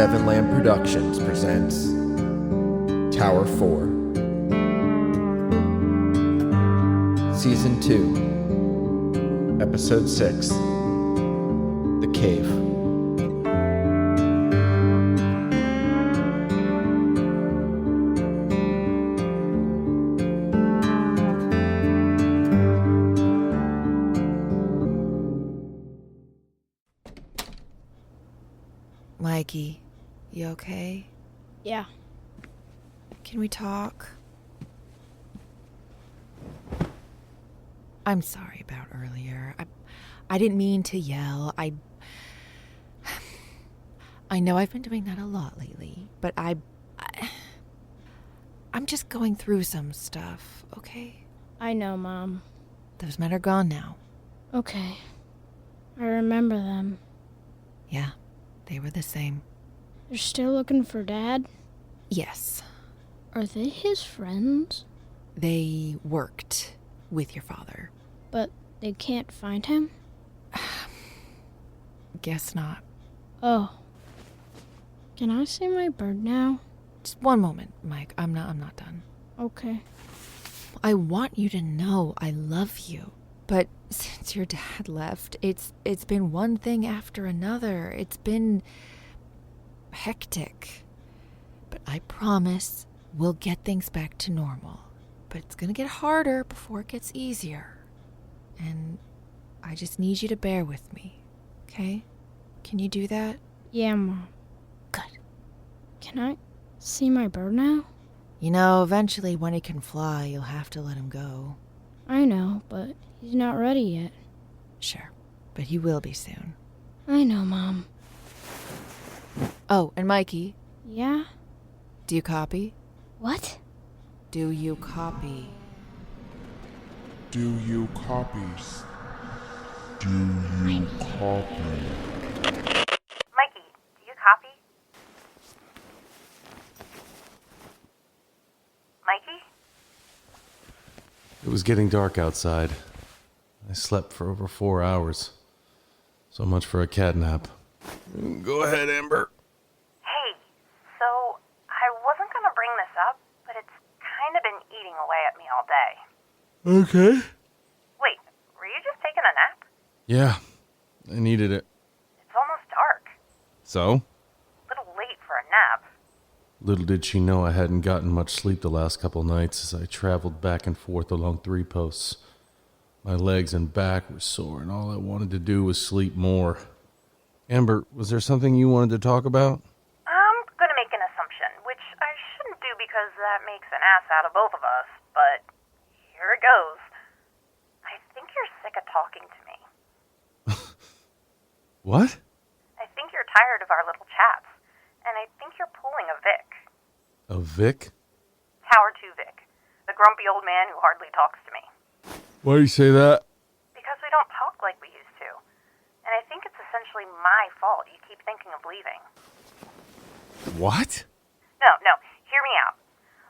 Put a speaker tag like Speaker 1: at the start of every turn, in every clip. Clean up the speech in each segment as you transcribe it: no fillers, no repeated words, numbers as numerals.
Speaker 1: Seven Lamb Productions presents Tower 4 Season 2 Episode 6 The Cave.
Speaker 2: Mikey, you okay?
Speaker 3: Yeah.
Speaker 2: Can we talk? I'm sorry about earlier. I didn't mean to yell. I know I've been doing that a lot lately, but I'm just going through some stuff, okay?
Speaker 3: I know, Mom.
Speaker 2: Those men are gone now.
Speaker 3: Okay. I remember them.
Speaker 2: Yeah, they were the same.
Speaker 3: They're still looking for Dad?
Speaker 2: Yes.
Speaker 3: Are they his friends?
Speaker 2: They worked with your father.
Speaker 3: But they can't find him?
Speaker 2: Guess not.
Speaker 3: Oh. Can I see my bird now?
Speaker 2: Just one moment, Mike. I'm not done.
Speaker 3: Okay.
Speaker 2: I want you to know I love you. But since your dad left, it's been one thing after another. It's been hectic. But I promise we'll get things back to normal. But it's gonna get harder before it gets easier. And I just need you to bear with me, okay? Can you do that?
Speaker 3: Yeah, Mom.
Speaker 2: Good.
Speaker 3: Can I see my bird now?
Speaker 2: You know, eventually when he can fly, you'll have to let him go.
Speaker 3: I know, but he's not ready yet.
Speaker 2: Sure, but he will be soon.
Speaker 3: I know, Mom.
Speaker 2: Oh, and Mikey,
Speaker 3: Yeah?
Speaker 2: do you copy?
Speaker 3: What?
Speaker 2: Do you copy?
Speaker 4: Do you copy? Do you copy?
Speaker 5: Mikey, do you copy? Mikey?
Speaker 6: It was getting dark outside. I slept for over 4 hours. So much for a cat nap. Go ahead, Amber.
Speaker 5: Hey, so I wasn't gonna bring this up, but it's kind of been eating away at me all day.
Speaker 6: Okay.
Speaker 5: Wait, were you just taking a nap?
Speaker 6: Yeah, I needed it.
Speaker 5: It's almost dark.
Speaker 6: So?
Speaker 5: Little late for a nap.
Speaker 6: Little did she know I hadn't gotten much sleep the last couple nights as I traveled back and forth along 3 posts. My legs and back were sore, and all I wanted to do was sleep more. Amber, was there something you wanted to talk about?
Speaker 5: I'm gonna make an assumption, which I shouldn't do because that makes an ass out of both of us, but here it goes. I think you're sick of talking to me.
Speaker 6: What?
Speaker 5: I think you're tired of our little chats, and I think you're pulling a Vic.
Speaker 6: A Vic?
Speaker 5: Tower 2 Vic, the grumpy old man who hardly talks to me.
Speaker 6: Why do you say that?
Speaker 5: Because we don't talk like we used to. And I think it's essentially my fault you keep thinking of leaving.
Speaker 6: What?
Speaker 5: No, hear me out.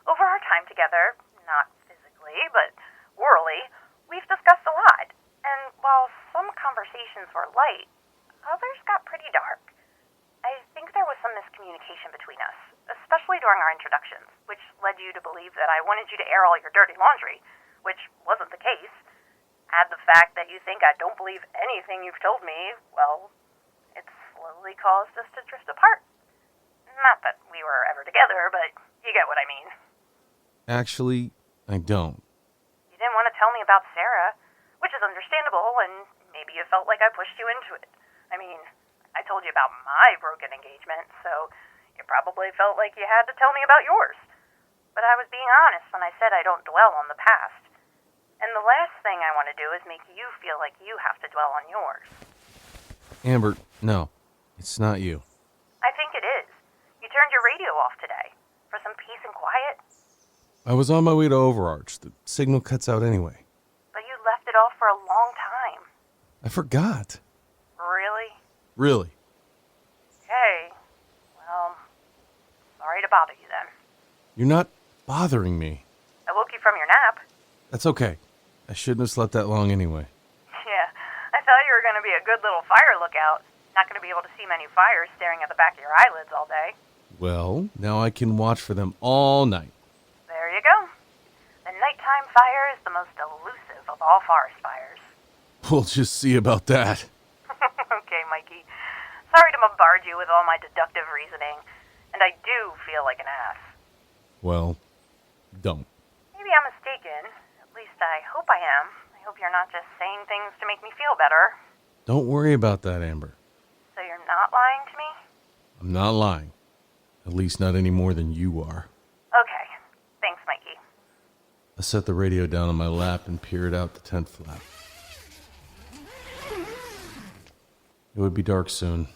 Speaker 5: Over our time together, not physically, but orally, we've discussed a lot. And while some conversations were light, others got pretty dark. I think there was some miscommunication between us, especially during our introductions, which led you to believe that I wanted you to air all your dirty laundry, which wasn't the case. Add the fact that you think I don't believe anything you've told me, well, it's slowly caused us to drift apart. Not that we were ever together, but you get what I mean.
Speaker 6: Actually, I don't.
Speaker 5: You didn't want to tell me about Sarah, which is understandable, and maybe you felt like I pushed you into it. I mean, I told you about my broken engagement, so you probably felt like you had to tell me about yours. But I was being honest when I said I don't dwell on the past. And the last thing I want to do is make you feel like you have to dwell on yours.
Speaker 6: Amber, no. It's not you.
Speaker 5: I think it is. You turned your radio off today. For some peace and quiet.
Speaker 6: I was on my way to Overarch. The signal cuts out anyway.
Speaker 5: But you left it off for a long time.
Speaker 6: I forgot.
Speaker 5: Really?
Speaker 6: Really.
Speaker 5: Okay. Well, sorry to bother you then.
Speaker 6: You're not bothering me.
Speaker 5: I woke you from your nap.
Speaker 6: That's okay. I shouldn't have slept that long anyway.
Speaker 5: Yeah, I thought you were going to be a good little fire lookout. Not going to be able to see many fires staring at the back of your eyelids all day.
Speaker 6: Well, now I can watch for them all night.
Speaker 5: There you go. The nighttime fire is the most elusive of all forest fires.
Speaker 6: We'll just see about that.
Speaker 5: Okay, Mikey. Sorry to bombard you with all my deductive reasoning, and I do feel like an ass.
Speaker 6: Well, don't.
Speaker 5: Maybe I'm mistaken. At least I hope I am. I hope you're not just saying things to make me feel better.
Speaker 6: Don't worry about that, Amber.
Speaker 5: So you're not lying to me?
Speaker 6: I'm not lying. At least not any more than you are.
Speaker 5: Okay. Thanks, Mikey.
Speaker 6: I set the radio down on my lap and peered out the tent flap. It would be dark soon.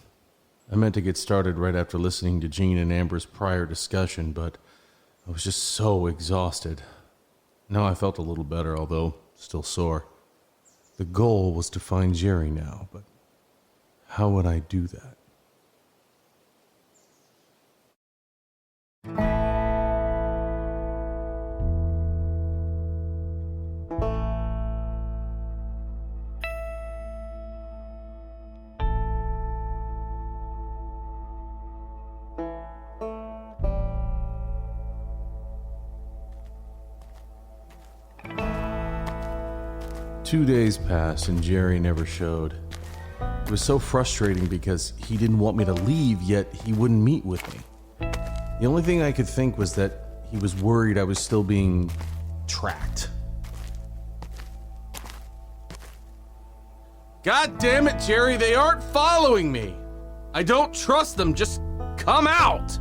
Speaker 6: I meant to get started right after listening to Jean and Amber's prior discussion, but I was just so exhausted. Now I felt a little better, although still sore. The goal was to find Jerry now, but how would I do that? 2 days passed and Jerry never showed. It was so frustrating because he didn't want me to leave, yet he wouldn't meet with me. The only thing I could think was that he was worried I was still being tracked. God damn it, Jerry, they aren't following me! I don't trust them, just come out!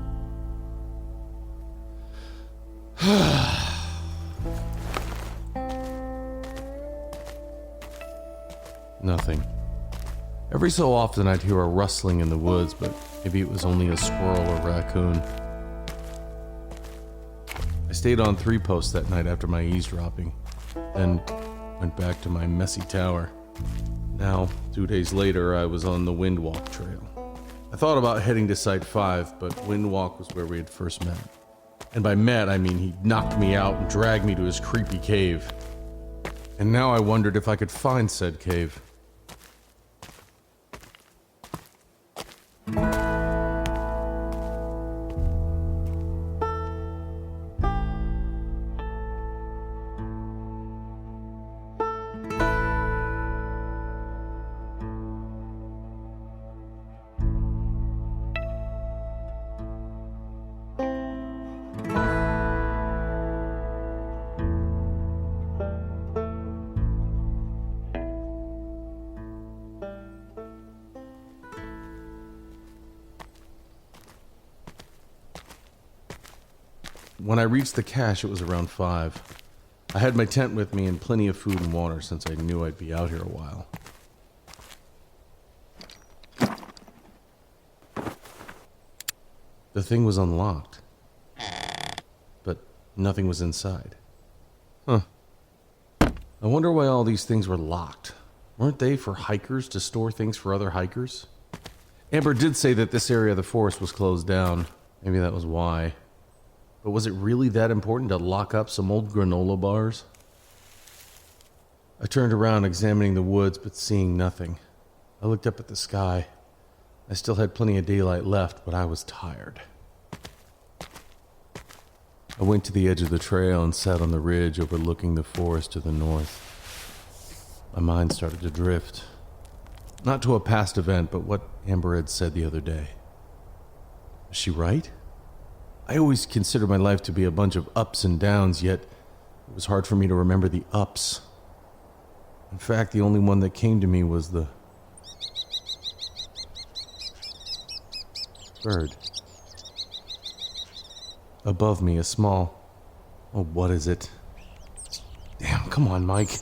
Speaker 6: Nothing. Every so often I'd hear a rustling in the woods, but maybe it was only a squirrel or raccoon. I stayed on 3 posts that night after my eavesdropping, then went back to my messy tower. Now, 2 days later, I was on the Windwalk Trail. I thought about heading to Site 5, but Windwalk was where we had first met. And by met, I mean he knocked me out and dragged me to his creepy cave. And now I wondered if I could find said cave. When I reached the cache, it was around 5. I had my tent with me and plenty of food and water since I knew I'd be out here a while. The thing was unlocked, but nothing was inside. Huh. I wonder why all these things were locked. Weren't they for hikers to store things for other hikers? Amber did say that this area of the forest was closed down. Maybe that was why. But was it really that important to lock up some old granola bars? I turned around, examining the woods, but seeing nothing. I looked up at the sky. I still had plenty of daylight left, but I was tired. I went to the edge of the trail and sat on the ridge overlooking the forest to the north. My mind started to drift. Not to a past event, but what Amber had said the other day. Was she right? I always considered my life to be a bunch of ups and downs, yet it was hard for me to remember the ups. In fact, the only one that came to me was the bird. Above me, a small... Oh, what is it? Damn, come on, Mike.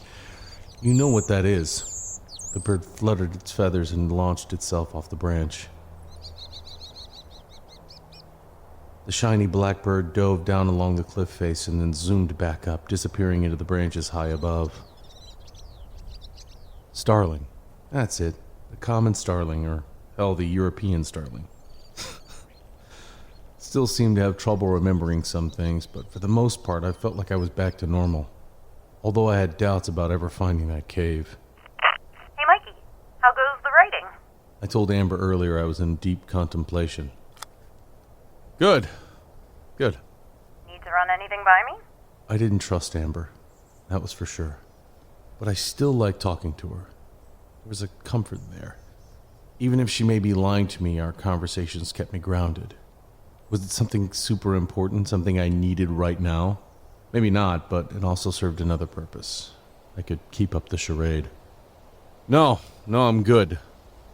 Speaker 6: You know what that is. The bird fluttered its feathers and launched itself off the branch. The shiny black bird dove down along the cliff face and then zoomed back up, disappearing into the branches high above. Starling. That's it. The common starling, or hell, the European starling. Still seemed to have trouble remembering some things, but for the most part, I felt like I was back to normal. Although I had doubts about ever finding that cave.
Speaker 5: Hey, Mikey. How goes the writing?
Speaker 6: I told Amber earlier I was in deep contemplation. Good. Good.
Speaker 5: Need to run anything by me?
Speaker 6: I didn't trust Amber. That was for sure. But I still liked talking to her. There was a comfort there. Even if she may be lying to me, our conversations kept me grounded. Was it something super important, something I needed right now? Maybe not, but it also served another purpose. I could keep up the charade. No, I'm good.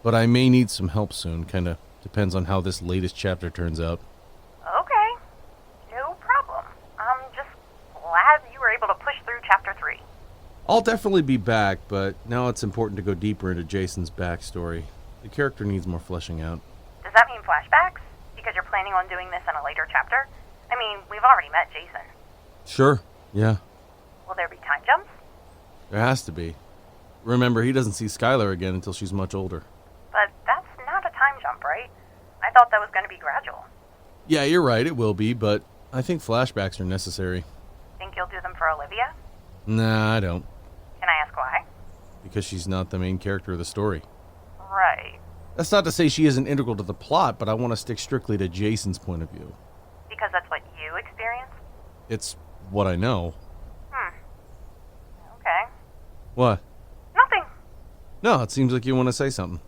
Speaker 6: But I may need some help soon. Kinda depends on how this latest chapter turns out.
Speaker 5: Okay. No problem. I'm just glad you were able to push through chapter 3.
Speaker 6: I'll definitely be back, but now it's important to go deeper into Jason's backstory. The character needs more fleshing out.
Speaker 5: Does that mean flashbacks? Because you're planning on doing this in a later chapter? I mean, we've already met Jason.
Speaker 6: Sure, yeah.
Speaker 5: Will there be time jumps?
Speaker 6: There has to be. Remember, he doesn't see Skylar again until she's much older.
Speaker 5: But that's not a time jump, right? I thought that was going to be gradual.
Speaker 6: Yeah, you're right, it will be, but I think flashbacks are necessary.
Speaker 5: Think you'll do them for Olivia?
Speaker 6: Nah, I don't.
Speaker 5: Can I ask why?
Speaker 6: Because she's not the main character of the story.
Speaker 5: Right.
Speaker 6: That's not to say she isn't integral to the plot, but I want to stick strictly to Jason's point of view.
Speaker 5: Because that's what you experience?
Speaker 6: It's what I know.
Speaker 5: Okay.
Speaker 6: What?
Speaker 5: Nothing.
Speaker 6: No, it seems like you want to say something.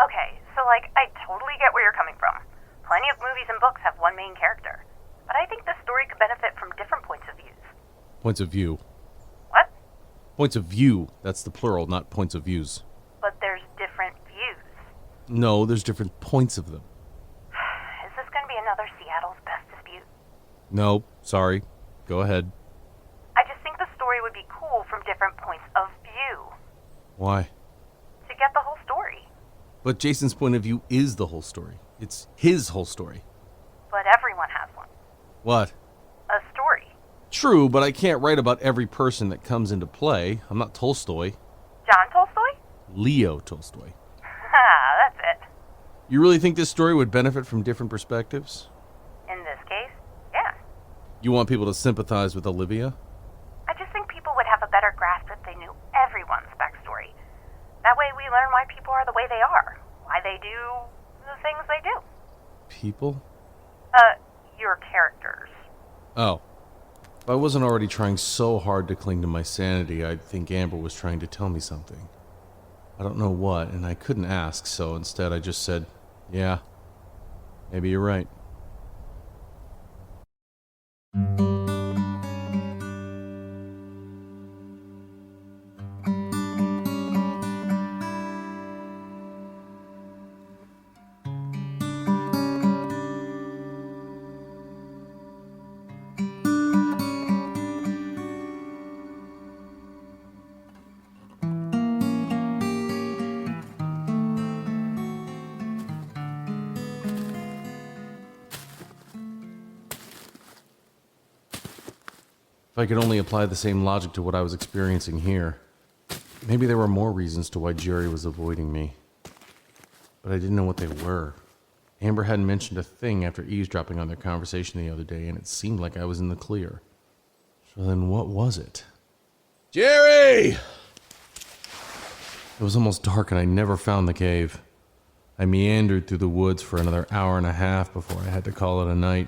Speaker 5: Okay, so I totally get where you're coming from. Plenty of movies and books have one main character. But I think this story could benefit from different points of views.
Speaker 6: Points of view.
Speaker 5: What?
Speaker 6: Points of view. That's the plural, not points of views.
Speaker 5: But there's different views.
Speaker 6: No, there's different points of them.
Speaker 5: Is this going to be another Seattle's Best dispute?
Speaker 6: No, sorry. Go ahead.
Speaker 5: I just think the story would be cool from different points of view.
Speaker 6: Why?
Speaker 5: To get the whole story.
Speaker 6: But Jason's point of view is the whole story. It's his whole story.
Speaker 5: But everyone has one.
Speaker 6: What?
Speaker 5: A story.
Speaker 6: True, but I can't write about every person that comes into play. I'm not Tolstoy.
Speaker 5: John Tolstoy?
Speaker 6: Leo Tolstoy.
Speaker 5: That's it.
Speaker 6: You really think this story would benefit from different perspectives?
Speaker 5: In this case, yeah.
Speaker 6: You want people to sympathize with Olivia?
Speaker 5: I just think people would have a better grasp if they knew everyone's backstory. That way we learn why people are the way they are. Why they do the things they do.
Speaker 6: People?
Speaker 5: Your characters.
Speaker 6: Oh. If I wasn't already trying so hard to cling to my sanity, I'd think Amber was trying to tell me something. I don't know what, and I couldn't ask, so instead I just said, yeah, maybe you're right. If I could only apply the same logic to what I was experiencing here, maybe there were more reasons to why Jerry was avoiding me. But I didn't know what they were. Amber hadn't mentioned a thing after eavesdropping on their conversation the other day, and it seemed like I was in the clear. So then what was it? Jerry! It was almost dark and I never found the cave. I meandered through the woods for another hour and a half before I had to call it a night.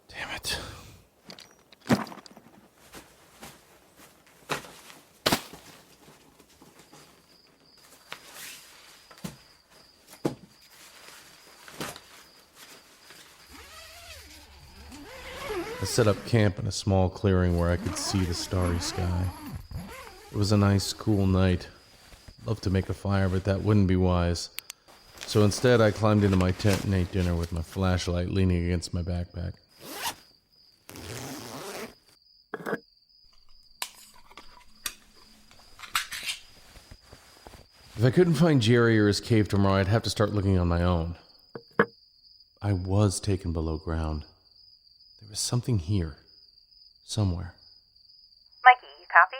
Speaker 6: Damn it. I set up camp in a small clearing where I could see the starry sky. It was a nice, cool night. Loved to make a fire, but that wouldn't be wise. So instead, I climbed into my tent and ate dinner with my flashlight leaning against my backpack. If I couldn't find Jerry or his cave tomorrow, I'd have to start looking on my own. I was taken below ground. There was something here. Somewhere.
Speaker 5: Mikey, you copy?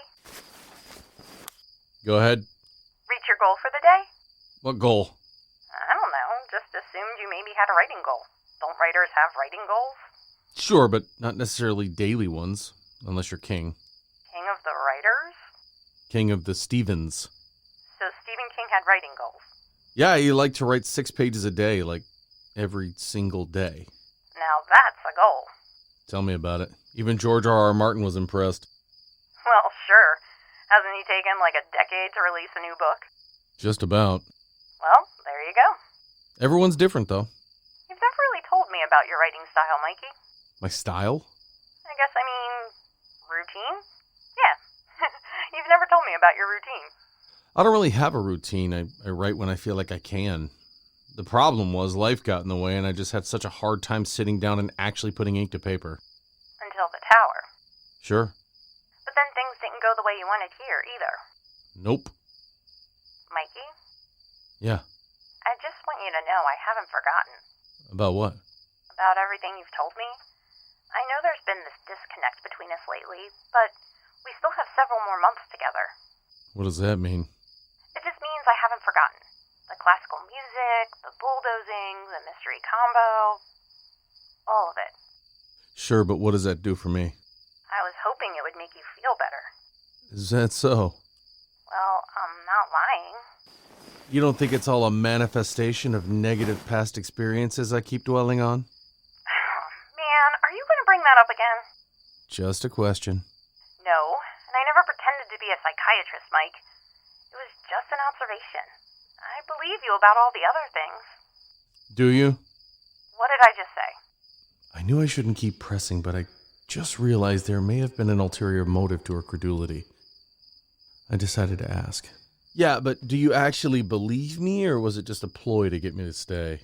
Speaker 6: Go ahead.
Speaker 5: Reach your goal for the day?
Speaker 6: What goal?
Speaker 5: I don't know. Just assumed you maybe had a writing goal. Don't writers have writing goals?
Speaker 6: Sure, but not necessarily daily ones, unless you're king.
Speaker 5: King of the writers?
Speaker 6: King of the Stevens.
Speaker 5: So Stephen King had writing goals.
Speaker 6: Yeah, he liked to write 6 pages a day, like every single day.
Speaker 5: Now that's a goal.
Speaker 6: Tell me about it. Even George R.R. Martin was impressed.
Speaker 5: Well, sure. Hasn't he taken like a decade to release a new book?
Speaker 6: Just about.
Speaker 5: Well, there you go.
Speaker 6: Everyone's different, though.
Speaker 5: You've never really told me about your writing style, Mikey.
Speaker 6: My style?
Speaker 5: I guess I mean, routine? Yeah. You've never told me about your routine.
Speaker 6: I don't really have a routine. I write when I feel like I can. The problem was life got in the way, and I just had such a hard time sitting down and actually putting ink to paper.
Speaker 5: Until the tower.
Speaker 6: Sure.
Speaker 5: But then things didn't go the way you wanted here, either.
Speaker 6: Nope.
Speaker 5: Mikey,
Speaker 6: Yeah.
Speaker 5: I just want you to know I haven't forgotten.
Speaker 6: About what?
Speaker 5: About everything you've told me. I know there's been this disconnect between us lately, but we still have several more months together.
Speaker 6: What does that mean?
Speaker 5: It just means I haven't forgotten. The classical music, the bulldozing, the mystery combo, all of it.
Speaker 6: Sure, but what does that do for me?
Speaker 5: I was hoping it would make you feel better.
Speaker 6: Is that so?
Speaker 5: Well, I'm not lying.
Speaker 6: You don't think it's all a manifestation of negative past experiences I keep dwelling on?
Speaker 5: Man, are you going to bring that up again?
Speaker 6: Just a question.
Speaker 5: No, and I never pretended to be a psychiatrist, Mike. It was just an observation. I believe you about all the other things.
Speaker 6: Do you?
Speaker 5: What did I just say?
Speaker 6: I knew I shouldn't keep pressing, but I just realized there may have been an ulterior motive to her credulity. I decided to ask. Yeah, but do you actually believe me, or was it just a ploy to get me to stay?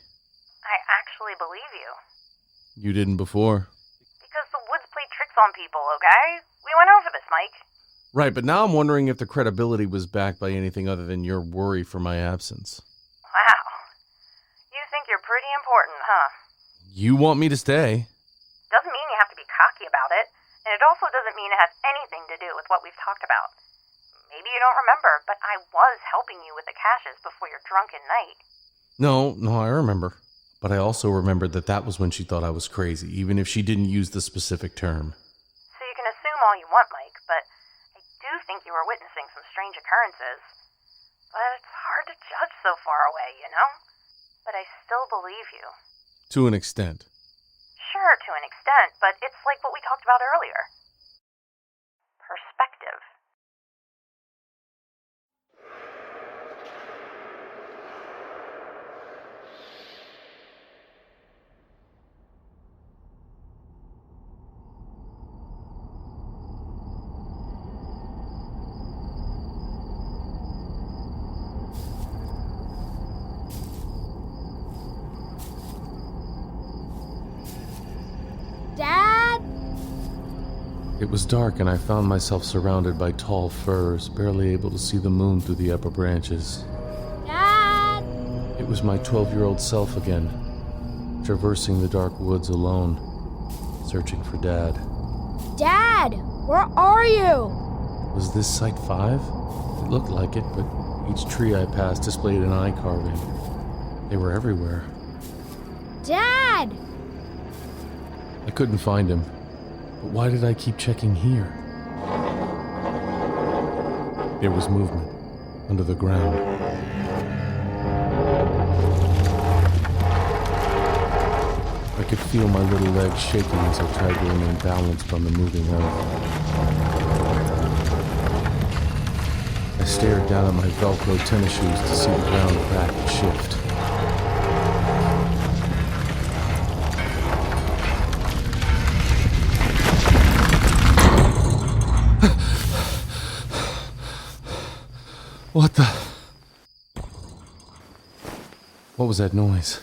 Speaker 5: I actually believe you.
Speaker 6: You didn't before.
Speaker 5: Because the woods play tricks on people, okay? We went over this, Mike.
Speaker 6: Right, but now I'm wondering if the credibility was backed by anything other than your worry for my absence.
Speaker 5: Wow. You think you're pretty important, huh?
Speaker 6: You want me to stay?
Speaker 5: Doesn't mean you have to be cocky about it, and it also doesn't mean it has anything to do with what we've talked about. Maybe you don't remember, but I was helping you with the caches before your drunken night.
Speaker 6: No, I remember. But I also remembered that was when she thought I was crazy, even if she didn't use the specific term.
Speaker 5: So you can assume all you want, Mike, but I do think you were witnessing some strange occurrences. But it's hard to judge so far away, you know? But I still believe you.
Speaker 6: To an extent.
Speaker 5: Sure, to an extent, but it's like what we talked about earlier. Perspective.
Speaker 3: Dad?
Speaker 6: It was dark and I found myself surrounded by tall firs, barely able to see the moon through the upper branches.
Speaker 3: Dad?
Speaker 6: It was my 12-year-old self again, traversing the dark woods alone, searching for Dad.
Speaker 3: Dad, where are you?
Speaker 6: Was this Site 5? It looked like it, but each tree I passed displayed an eye carving. They were everywhere.
Speaker 3: Dad!
Speaker 6: I couldn't find him, but why did I keep checking here? There was movement under the ground. I could feel my little legs shaking as I tried to remain balanced on the moving earth. I stared down at my Velcro tennis shoes to see the ground crack and shift. What the? What was that noise?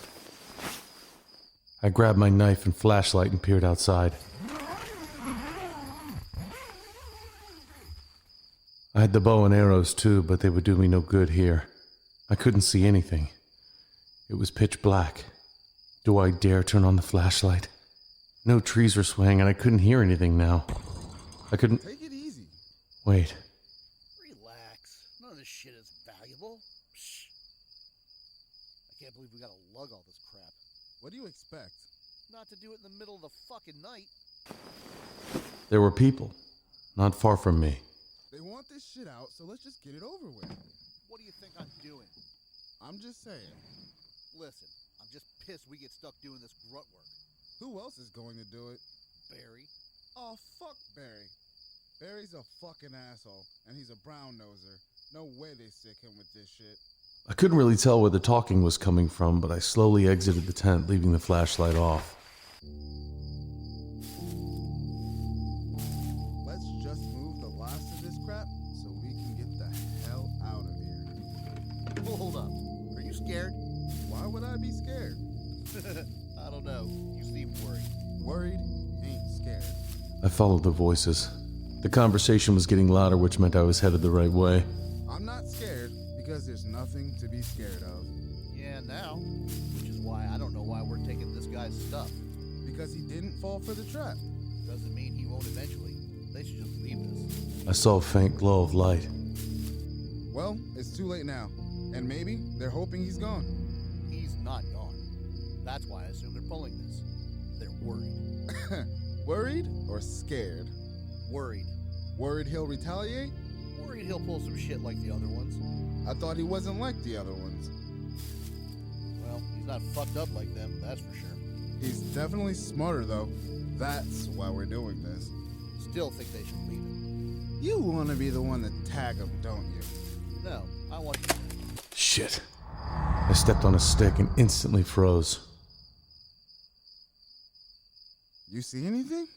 Speaker 6: I grabbed my knife and flashlight and peered outside. I had the bow and arrows too, but they would do me no good here. I couldn't see anything. It was pitch black. Do I dare turn on the flashlight? No trees were swaying and I couldn't hear anything now. I couldn't...
Speaker 1: Take it easy.
Speaker 6: Wait.
Speaker 7: Relax. None of this shit is valuable. Shh. I can't believe we gotta lug all this crap.
Speaker 1: What do you expect?
Speaker 7: Not to do it in the middle of the fucking night.
Speaker 6: There were people, not far from me.
Speaker 8: They want this shit out, so let's just get it over with.
Speaker 7: What do you think I'm doing?
Speaker 8: I'm just saying.
Speaker 7: Listen, I'm just pissed we get stuck doing this grunt work.
Speaker 8: Who else is going to do it?
Speaker 7: Barry.
Speaker 8: Oh, fuck Barry. Barry's a fucking asshole, and he's a brown noser. No way they stick him with this shit.
Speaker 6: I couldn't really tell where the talking was coming from, but I slowly exited the tent, leaving the flashlight off.
Speaker 8: Let's just move the last of this crap so we can get the hell out of here.
Speaker 7: Hold up. Are you scared?
Speaker 8: Why would I be scared?
Speaker 7: I don't know. You seem worried.
Speaker 8: Worried ain't scared.
Speaker 6: I followed the voices. The conversation was getting louder, which meant I was headed the right way.
Speaker 8: I'm not scared because there's nothing to be scared of.
Speaker 7: Yeah, now. Which is why I don't know why we're taking this guy's stuff.
Speaker 8: Because he didn't fall for the trap.
Speaker 7: Doesn't mean he won't eventually. They should just leave this.
Speaker 6: I saw a faint glow of light.
Speaker 8: Well, it's too late now. And maybe they're hoping he's gone.
Speaker 7: He's not gone. That's why I assume they're pulling this. They're worried.
Speaker 8: Worried or scared?
Speaker 7: Worried.
Speaker 8: Worried he'll retaliate?
Speaker 7: Worried he'll pull some shit like the other ones.
Speaker 8: I thought he wasn't like the other ones.
Speaker 7: Well, he's not fucked up like them, that's for sure.
Speaker 8: He's definitely smarter, though. That's why we're doing this.
Speaker 7: Still think they should leave it.
Speaker 8: You want to be the one to tag him, don't you?
Speaker 7: No, I want you.
Speaker 6: Shit. I stepped on a stick and instantly froze.
Speaker 8: You see anything?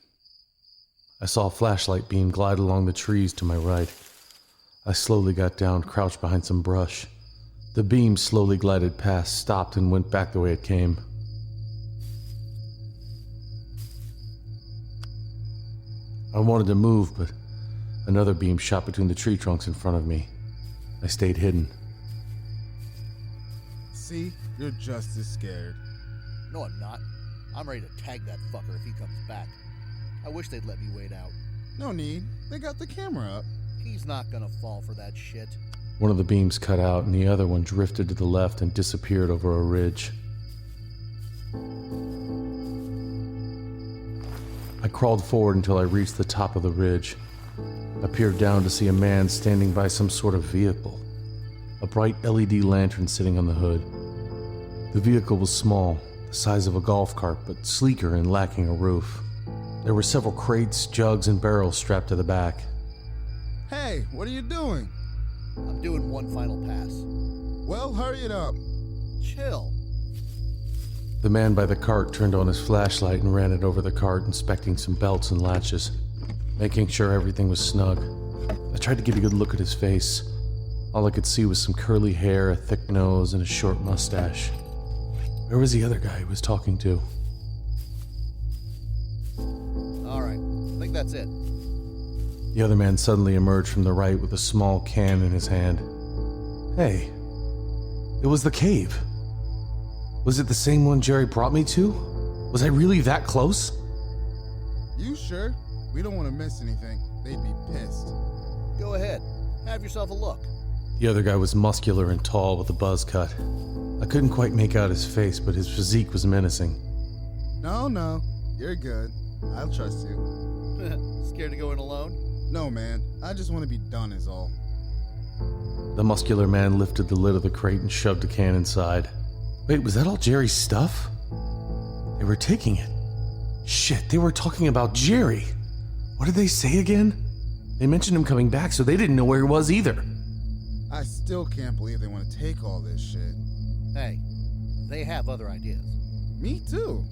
Speaker 6: I saw a flashlight beam glide along the trees to my right. I slowly got down, crouched behind some brush. The beam slowly glided past, stopped, and went back the way it came. I wanted to move, but another beam shot between the tree trunks in front of me. I stayed hidden.
Speaker 8: See? You're just as scared.
Speaker 7: No, I'm not. I'm ready to tag that fucker if he comes back. I wish they'd let me wait out.
Speaker 8: No need. They got the camera up.
Speaker 7: He's not gonna fall for that shit.
Speaker 6: One of the beams cut out, and the other one drifted to the left and disappeared over a ridge. I crawled forward until I reached the top of the ridge. I peered down to see a man standing by some sort of vehicle. A bright LED lantern sitting on the hood. The vehicle was small, the size of a golf cart, but sleeker and lacking a roof. There were several crates, jugs, and barrels strapped to the back.
Speaker 8: Hey, what are you doing?
Speaker 7: I'm doing one final pass.
Speaker 8: Well, hurry it up.
Speaker 7: Chill.
Speaker 6: The man by the cart turned on his flashlight and ran it over the cart, inspecting some belts and latches, making sure everything was snug. I tried to get a good look at his face. All I could see was some curly hair, a thick nose, and a short mustache. Where was the other guy he was talking to?
Speaker 7: Alright, I think that's it.
Speaker 6: The other man suddenly emerged from the right with a small can in his hand. Hey, it was the cave. Was it the same one Jerry brought me to? Was I really that close?
Speaker 8: You sure? We don't want to miss anything. They'd be pissed.
Speaker 7: Go ahead. Have yourself a look.
Speaker 6: The other guy was muscular and tall with a buzz cut. I couldn't quite make out his face, but his physique was menacing.
Speaker 8: No. You're good. I'll trust you.
Speaker 7: Scared to go in alone?
Speaker 8: No, man. I just want to be done is all.
Speaker 6: The muscular man lifted the lid of the crate and shoved a can inside. Wait, was that all Jerry's stuff? They were taking it. Shit, they were talking about Jerry. What did they say again? They mentioned him coming back, so they didn't know where he was either.
Speaker 8: I still can't believe they want to take all this shit.
Speaker 7: Hey, they have other ideas.
Speaker 8: Me too.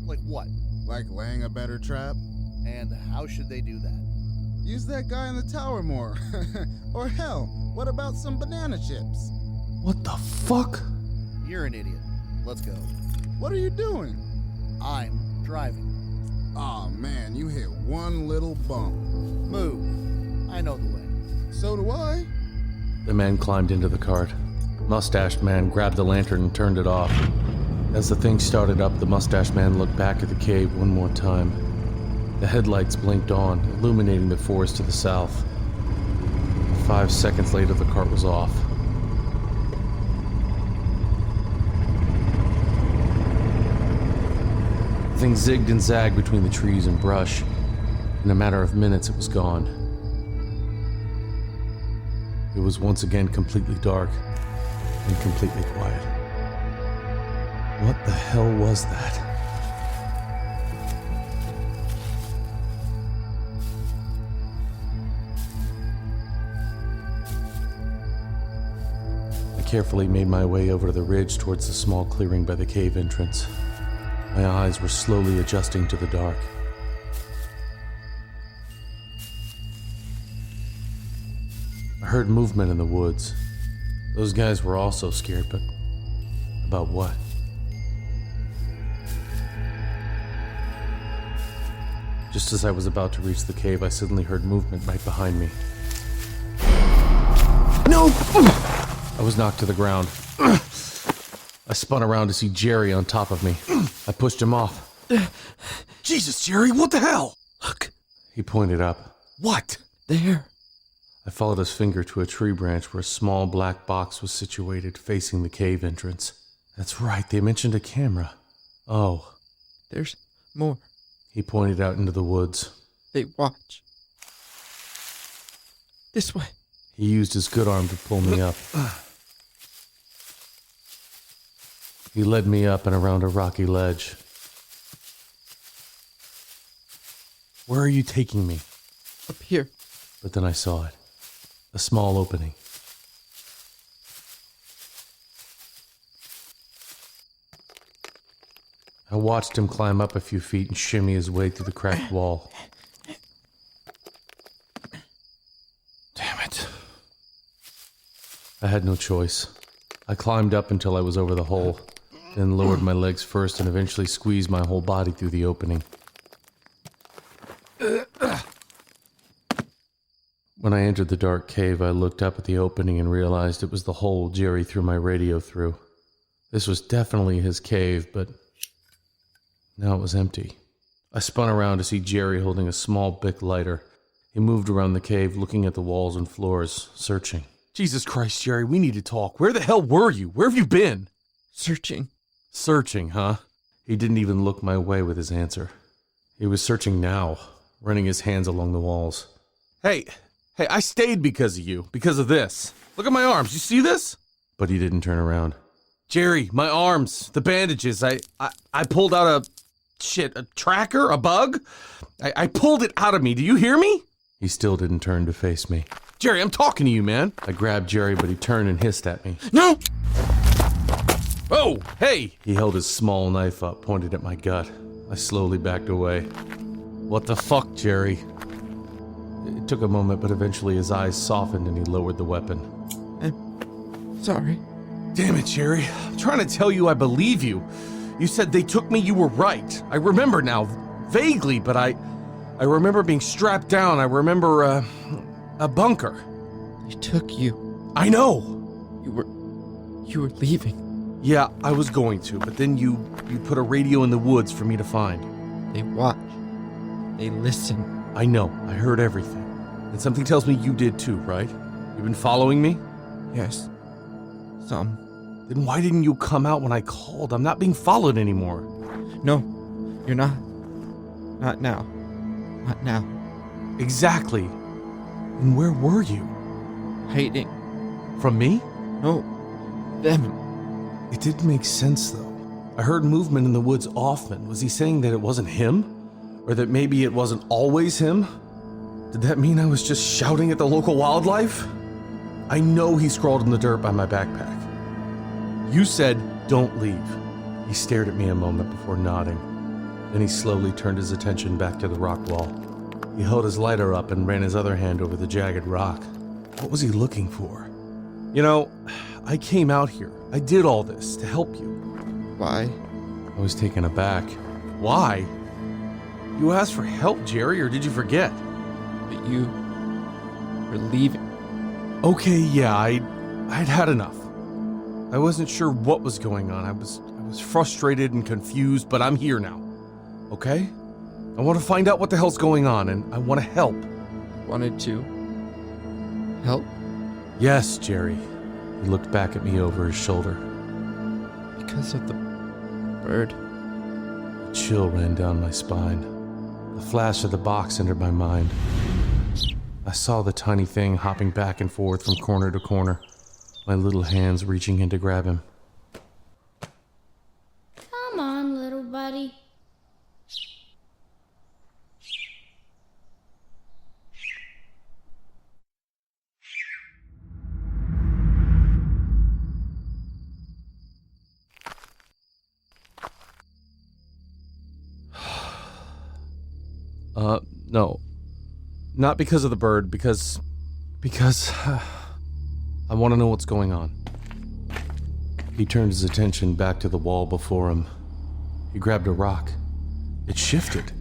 Speaker 7: Like what?
Speaker 8: Like laying a better trap.
Speaker 7: And how should they do that?
Speaker 8: Use that guy in the tower more. Or hell, what about some banana chips?
Speaker 6: What the fuck?
Speaker 7: You're an idiot. Let's go.
Speaker 8: What are you doing?
Speaker 7: I'm driving.
Speaker 8: Aw, man, you hit one little bump.
Speaker 7: Move. I know the way.
Speaker 8: So do I.
Speaker 6: The man climbed into the cart. Mustached man grabbed the lantern and turned it off. As the thing started up, the mustached man looked back at the cave one more time. The headlights blinked on, illuminating the forest to the south. 5 seconds later, the cart was off. The thing zigged and zagged between the trees and brush. In a matter of minutes, it was gone. It was once again completely dark and completely quiet. What the hell was that? I carefully made my way over to the ridge towards the small clearing by the cave entrance. My eyes were slowly adjusting to the dark. I heard movement in the woods. Those guys were also scared, but about what? Just as I was about to reach the cave, I suddenly heard movement right behind me. No! I was knocked to the ground. I spun around to see Jerry on top of me. I pushed him off.
Speaker 1: Jesus, Jerry, what the hell?
Speaker 6: Look. He pointed up.
Speaker 1: What?
Speaker 3: There.
Speaker 6: I followed his finger to a tree branch where a small black box was situated facing the cave entrance. That's right, they mentioned a camera. Oh.
Speaker 3: There's more.
Speaker 6: He pointed out into the woods.
Speaker 3: They watch. This way.
Speaker 6: He used his good arm to pull me up. He led me up and around a rocky ledge. Where are you taking me?
Speaker 3: Up here.
Speaker 6: But then I saw it. A small opening. I watched him climb up a few feet and shimmy his way through the cracked wall. Damn it. I had no choice. I climbed up until I was over the hole, then lowered my legs first and eventually squeezed my whole body through the opening. When I entered the dark cave, I looked up at the opening and realized it was the hole Jerry threw my radio through. This was definitely his cave, but now it was empty. I spun around to see Jerry holding a small Bic lighter. He moved around the cave, looking at the walls and floors, searching.
Speaker 1: Jesus Christ, Jerry, we need to talk. Where the hell were you? Where have you been?
Speaker 3: Searching.
Speaker 6: Searching, huh? He didn't even look my way with his answer. He was searching now, running his hands along the walls.
Speaker 1: Hey, I stayed because of you, because of this. Look at my arms, you see this?
Speaker 6: But he didn't turn around.
Speaker 1: Jerry, my arms, the bandages, I pulled out a tracker, a bug? I pulled it out of me, do you hear me?
Speaker 6: He still didn't turn to face me.
Speaker 1: Jerry, I'm talking to you, man.
Speaker 6: I grabbed Jerry, but he turned and hissed at me.
Speaker 1: No! Oh, hey!
Speaker 6: He held his small knife up, pointed at my gut. I slowly backed away.
Speaker 1: What the fuck, Jerry?
Speaker 6: It took a moment, but eventually his eyes softened and he lowered the weapon.
Speaker 3: I'm sorry.
Speaker 1: Damn it, Jerry. I'm trying to tell you I believe you. You said they took me, you were right. I remember now, vaguely, but I remember being strapped down. I remember, a bunker.
Speaker 3: They took you.
Speaker 1: I know.
Speaker 3: You were leaving.
Speaker 1: Yeah, I was going to, but then you put a radio in the woods for me to find.
Speaker 3: They watch. They listen.
Speaker 6: I know. I heard everything.
Speaker 1: And something tells me you did too, right? You've been following me?
Speaker 3: Yes. Some.
Speaker 1: Then why didn't you come out when I called? I'm not being followed anymore.
Speaker 3: No, you're not. Not now. Not now.
Speaker 1: Exactly. And where were you?
Speaker 3: Hiding.
Speaker 1: From me?
Speaker 3: No. Them.
Speaker 6: It didn't make sense, though. I heard movement in the woods often. Was he saying that it wasn't him? Or that maybe it wasn't always him? Did that mean I was just shouting at the local wildlife? I know he scrawled in the dirt by my backpack. You said, don't leave. He stared at me a moment before nodding. Then he slowly turned his attention back to the rock wall. He held his lighter up and ran his other hand over the jagged rock. What was he looking for?
Speaker 1: You know, I came out here. I did all this to help you.
Speaker 3: Why?
Speaker 6: I was taken aback.
Speaker 1: Why? You asked for help, Jerry, or did you forget?
Speaker 3: But you were leaving.
Speaker 1: Okay, yeah, I'd had enough. I wasn't sure what was going on. I was frustrated and confused, but I'm here now. Okay? I want to find out what the hell's going on, and I want to help.
Speaker 3: Wanted to help?
Speaker 6: Yes, Jerry. He looked back at me over his shoulder.
Speaker 3: Because of the bird.
Speaker 6: A chill ran down my spine. The flash of the box entered my mind. I saw the tiny thing hopping back and forth from corner to corner, my little hands reaching in to grab him.
Speaker 9: Come on, little buddy.
Speaker 6: No. Not because of the bird, because I want to know what's going on. He turned his attention back to the wall before him. He grabbed a rock. It shifted.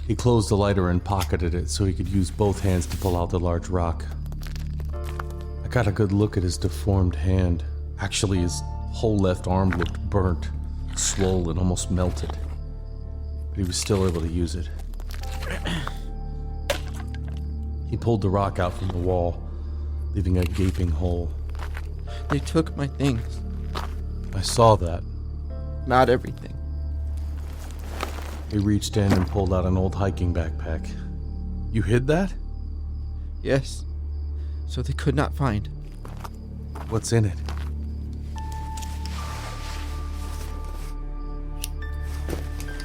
Speaker 6: He closed the lighter and pocketed it so he could use both hands to pull out the large rock. I got a good look at his deformed hand. Actually, his whole left arm looked burnt, swollen, almost melted. But he was still able to use it. He pulled the rock out from the wall, leaving a gaping hole.
Speaker 3: They took my things.
Speaker 6: I saw that.
Speaker 3: Not everything.
Speaker 6: He reached in and pulled out an old hiking backpack. You hid that?
Speaker 3: Yes. So they could not find.
Speaker 6: What's in it?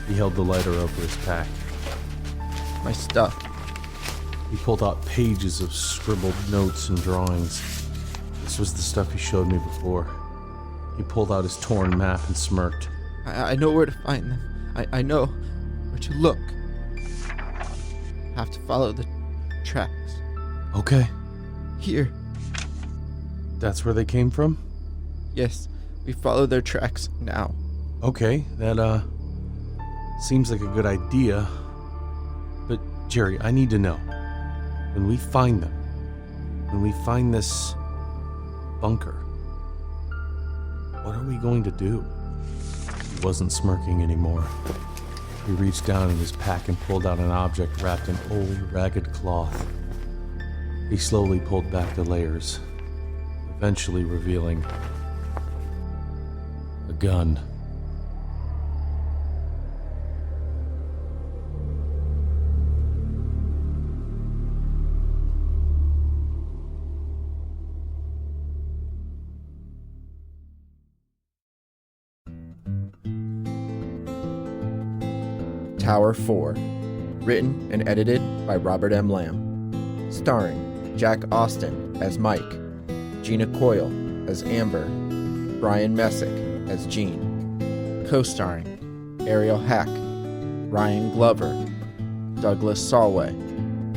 Speaker 6: He held the lighter over his pack.
Speaker 3: My stuff.
Speaker 6: He pulled out pages of scribbled notes and drawings. This was the stuff he showed me before. He pulled out his torn map and smirked.
Speaker 3: I know where to find them. I know where to look. Have to follow the tracks.
Speaker 6: Okay.
Speaker 3: Here.
Speaker 6: That's where they came from?
Speaker 3: Yes, we follow their tracks now.
Speaker 6: Okay, that, seems like a good idea. But, Jerry, I need to know. When we find them, when we find this bunker, what are we going to do? He wasn't smirking anymore. He reached down in his pack and pulled out an object wrapped in old, ragged cloth. He slowly pulled back the layers, eventually revealing a gun.
Speaker 3: Tower 4. Written and edited by Robert M. Lamb. Starring Jack Austin as Mike, Gina Coyle as Amber, Brian Messick as Gene. Co-starring Ariel Hack, Ryan Glover, Douglas Solway,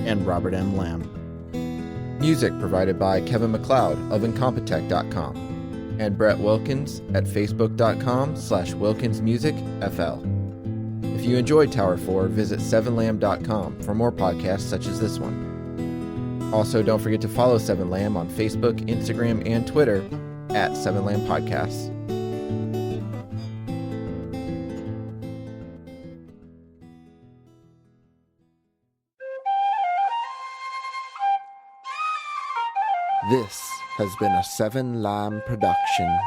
Speaker 3: and Robert M. Lamb. Music provided by Kevin MacLeod of Incompetech.com and Brett Wilkins at Facebook.com/WilkinsMusicFL. If you enjoyed Tower 4, visit 7lamb.com for more podcasts such as this one. Also, don't forget to follow 7lamb on Facebook, Instagram, and Twitter at 7lamb Podcasts. This has been a 7lamb production.